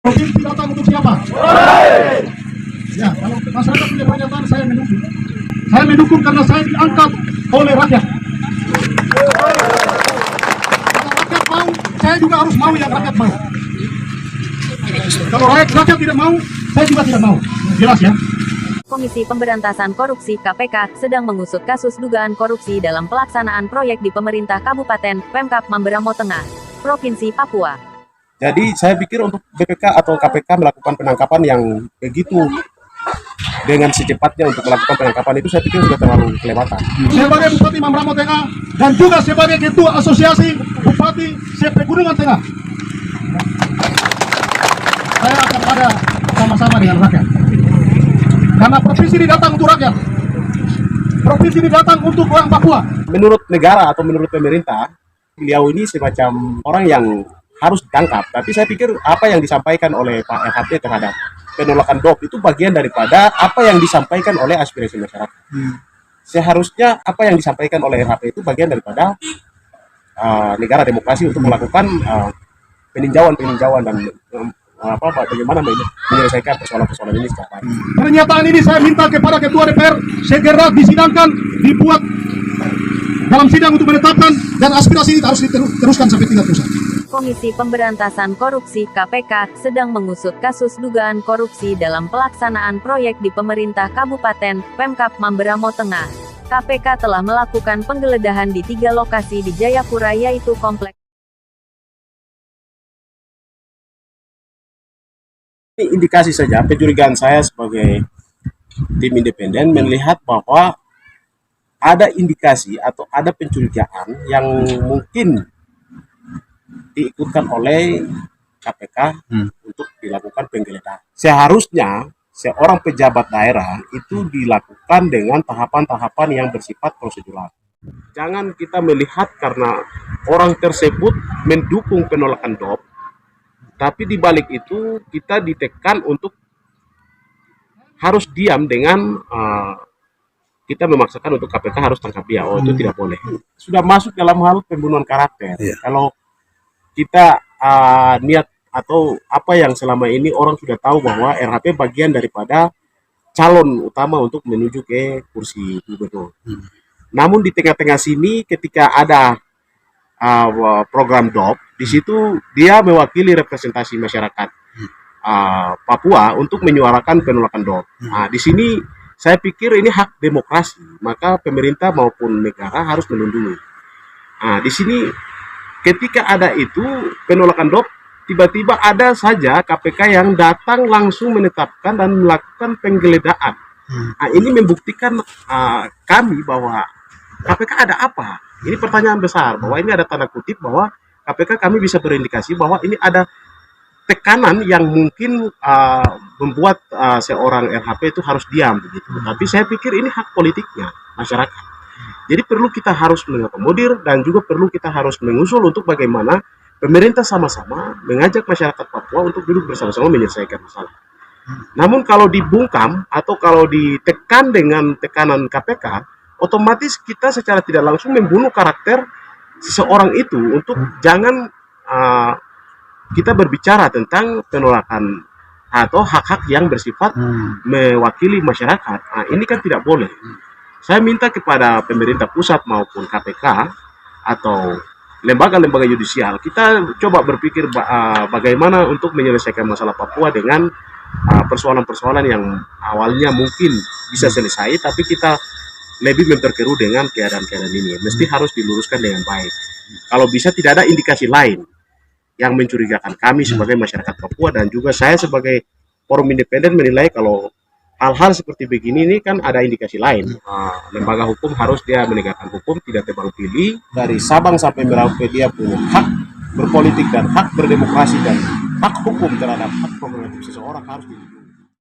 Provinsi datang untuk siapa? Ya, kalau masyarakat punya pernyataan, saya mendukung. Saya mendukung karena saya diangkat oleh rakyat. Kalau rakyat mau, saya juga harus mau yang rakyat mau. Kalau rakyat tidak mau, saya juga tidak mau. Jelas ya? Komisi Pemberantasan Korupsi (KPK) sedang mengusut kasus dugaan korupsi dalam pelaksanaan proyek di pemerintah Kabupaten Pemkab Mamberamo Tengah, Provinsi Papua. Jadi saya pikir untuk BPK atau KPK melakukan penangkapan yang begitu dengan secepatnya untuk melakukan penangkapan itu saya pikir sudah terlalu kelewatan. Sebagai Bupati Mamberamo Tengah dan juga sebagai Ketua Asosiasi Bupati Pegunungan Tengah, saya akan ada sama-sama dengan rakyat. Karena provinsi ini datang untuk rakyat. Provinsi ini datang untuk orang Papua. Menurut negara atau menurut pemerintah, beliau ini semacam orang yang harus ditangkap. Tapi saya pikir apa yang disampaikan oleh Pak RHP terhadap penolakan DOP itu bagian daripada apa yang disampaikan oleh aspirasi masyarakat. Seharusnya apa yang disampaikan oleh RHP itu bagian daripada negara demokrasi untuk melakukan peninjauan dan bagaimana menyelesaikan persoalan-persoalan ini secara baik. Pernyataan ini saya minta kepada Ketua DPR segera disidangkan, dibuat dalam sidang untuk menetapkan, dan aspirasi ini harus diteruskan sampai tingkat pusat. Komisi Pemberantasan Korupsi (KPK) sedang mengusut kasus dugaan korupsi dalam pelaksanaan proyek di pemerintah Kabupaten Pemkab Mamberamo Tengah. KPK telah melakukan penggeledahan di 3 lokasi di Jayapura, yaitu Kompleks Ini indikasi saja, pencurigaan saya sebagai tim independen melihat bahwa ada indikasi atau ada pencurigaan yang mungkin diikutkan oleh KPK untuk dilakukan penggeledahan. Seharusnya seorang pejabat daerah itu dilakukan dengan tahapan-tahapan yang bersifat prosedural. Jangan kita melihat karena orang tersebut mendukung penolakan DOP, tapi di balik itu kita ditekan untuk harus diam dengan kita memaksakan untuk KPK harus tangkap dia. Oh, itu tidak boleh. Sudah masuk dalam hal pembunuhan karakter. Kalau kita niat atau apa yang selama ini orang sudah tahu bahwa RHP bagian daripada calon utama untuk menuju ke kursi gubernur. Namun di tengah-tengah sini ketika ada program DOP, di situ dia mewakili representasi masyarakat Papua untuk menyuarakan penolakan DOP. Nah, di sini saya pikir ini hak demokrasi, maka pemerintah maupun negara harus melindungi. Nah, di sini ketika ada itu penolakan DOP, tiba-tiba ada saja KPK yang datang langsung menetapkan dan melakukan penggeledahan. Nah, ini membuktikan kami bahwa KPK ada apa? Ini pertanyaan besar, bahwa ini ada tanda kutip bahwa KPK kami bisa berindikasi bahwa ini ada tekanan yang mungkin membuat seorang RHP itu harus diam begitu. Tapi saya pikir ini hak politiknya masyarakat. Jadi perlu kita harus mengakomodir dan juga perlu kita harus mengusul untuk bagaimana pemerintah sama-sama mengajak masyarakat Papua untuk duduk bersama-sama menyelesaikan masalah. Namun kalau dibungkam atau kalau ditekan dengan tekanan KPK, otomatis kita secara tidak langsung membunuh karakter seseorang itu untuk jangan kita berbicara tentang penolakan atau hak-hak yang bersifat mewakili masyarakat. Nah, ini kan tidak boleh. Saya minta kepada pemerintah pusat maupun KPK atau lembaga-lembaga yudisial, kita coba berpikir bagaimana untuk menyelesaikan masalah Papua dengan persoalan-persoalan yang awalnya mungkin bisa selesai, tapi kita lebih memperkeruh dengan keadaan-keadaan ini. Mesti harus diluruskan dengan baik. Kalau bisa tidak ada indikasi lain yang mencurigakan kami sebagai masyarakat Papua, dan juga saya sebagai forum independen menilai kalau hal-hal seperti begini ini kan ada indikasi lain. Lembaga hukum harus dia menegakkan hukum, tidak tebang pilih. Dari Sabang sampai Merauke dia punya hak berpolitik dan hak berdemokrasi dan hak hukum terhadap hak prerogatif seseorang harus dilindungi.